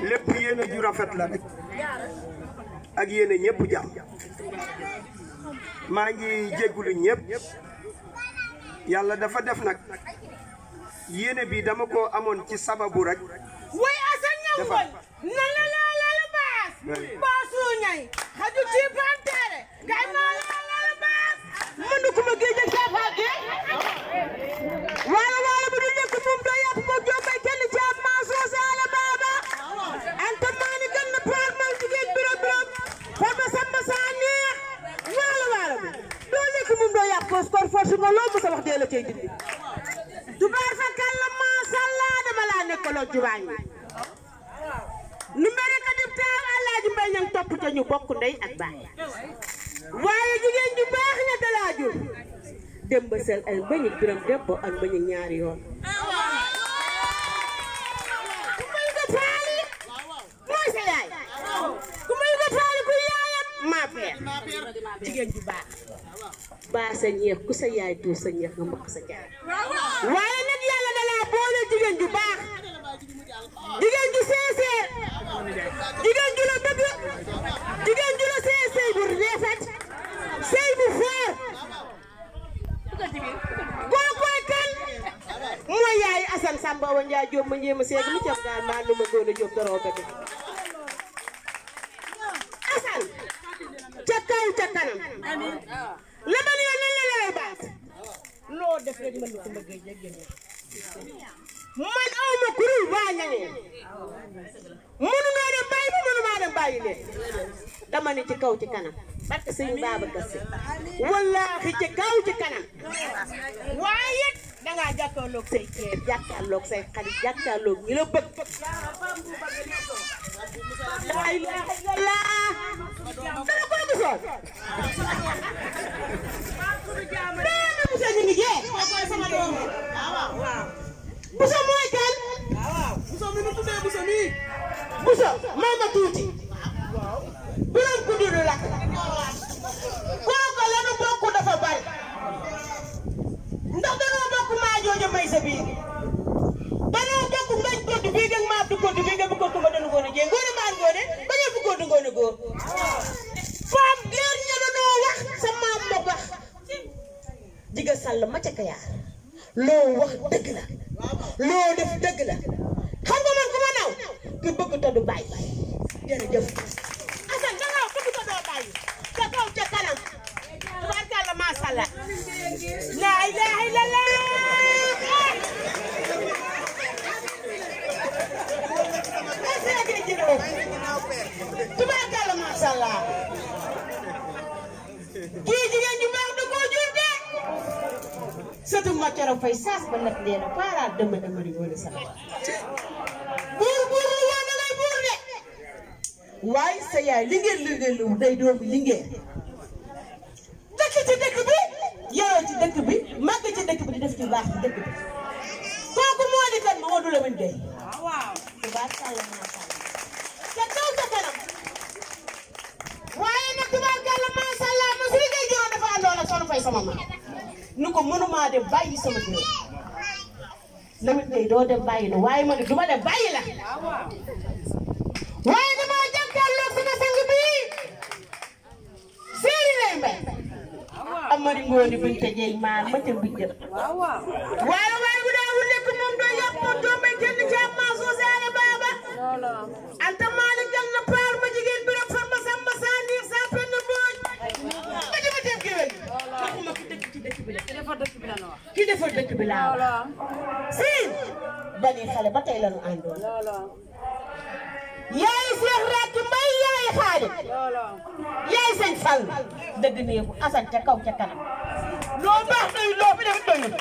lépp yéene ju rafet la rek ak yéene ñëpp jàmm maa ngi jéggulu ñëpp yàlla dafa def nag yéene bi dama ko amoon ci sababu rek way asan ñaw woy na la baas baasu ñay xaju ci pantere gay ma la baas mënu ko ma géej ak saafaate wala bu du nekk moom do yàpp moom jombay kenn ci am maa soose ala baaba anta maani gan na paar mal jigéen biram farba samba saa neex wala bu doo nekk moom do yàpp ko skor force nga loo mu sa wax dee la cay dindi tubaar fa kàlla maasàllaa dama laa nekkaloo jubaañ nu mere ka dib taaw Alaaji Mbay ñang topp te ñu bokk ndey ak baay waaye jigéen ju baax ña dalaa jur dem ba sel ay bañik biram debbo ak bañik ñaari yoon ku may ko faali mooy sa yaay ku may ko faali ku yaayam maa peer jigéen ju baax baa sa ñeex ku sa yaay tuur sa ñeex nga mbokk sa jaay waaye nag yàlla dalaa boole jigéen ju baax jigéen ju seeseer jigéen ju la bëgg jigéen ju la seesey bu rafet sey bu foor kookoy kan mooy yaay Asan Samba wa Njaay Jóob ma njéema seeg mu cam gaal maa lu ma góor a Jóob doroo bete Asan ca kaw ca kanam la ma yoon nan la lay baat loo def rek mën na ko bëggee jéggi man aw ma kuréel waa ñaŋee mënu noo dem bàyyi ma mënu maa dem bàyyi leen dama ne ci kaw ci kanam parce que sëñ Babacar Si wallaahi ci kaw ci kanam waaye it dangaa jàkkaarloog say ceeb jàkkaarloog say xarit jàkkaarloog ñi la bëgg laa ilaaha illallaah dana ko gisoon dana busa ñu ngi jee sama doom busa mooy kan busa mi nu tuddee busa mi busa mama tuuti borom ku dudu lakk kooku la nu bokk dafa bari ndax danoo bokk maa jooja may sa biir danoo bokk ngañ koddu bii gën maa du koddu bii gën bu koddu ma danu ngoone jee ngoone maan ngoone ba ñëpp koddu ngoone góor faam géer ña danoo wax sa maam ma wax diga sàll ma ca kayaar loo wax dëgg la loo def dëgg la xam nga man ku ma naw ki bëgg te du bàyyi jërëjëf Asan danga bëgg te doo bàyyi ca kaw ca kanam tubaarkàlla macha Allah laa ilaaha illallaah tubaarkàlla macha Allah kii jigéen ju baax da koo jur de surtout ma coro fay saas ba nag nee na paaraat dama di wala sama buur lu waa da ngay buur de waaye sa yaay li ngeen lu day doomu li ngeen dëkk ci dëkk bi yaroo ci dëkk bi màgg ci dëkk bi di def ci baax ci dëkk bi kooku moo di kan Mamadou Lamine Gueye waaw tubaarkàlla macha Allah ca kaw ca kanam waaye nag tubaarkàlla macha Allah ma suñu ngay jëroon dafa àndoon ak Soxna Fay sama ma nu ko mënuma dem bàyyi sama kër Lamine Gueye doo dem bàyyi na waaye ma ne duma dem bàyyi la waaye dama jàkkaarloog sama sang bi Séeri Lay Mbay Amari Ngoone Binta Jeey maan ma ca bijjëm waaye bu daa wu nekk moom doo yàpp moom doo may kenn ci am maa soo saale baaba anta maali gal na paar ma jigéen bi rek farma samba saa niir saa penn booj ma jëma teeb géwél waxuma ki dëkk ci dëkk bi la ki defar dëkk bi laa siin bani xale ba tey la nu àndoon yaay Seex Rakki Mbay yaay Xaadim yaay Sëñ Fall dëgg neeku Asan ca kaw ca kanam loo baax doy loo fi def doyul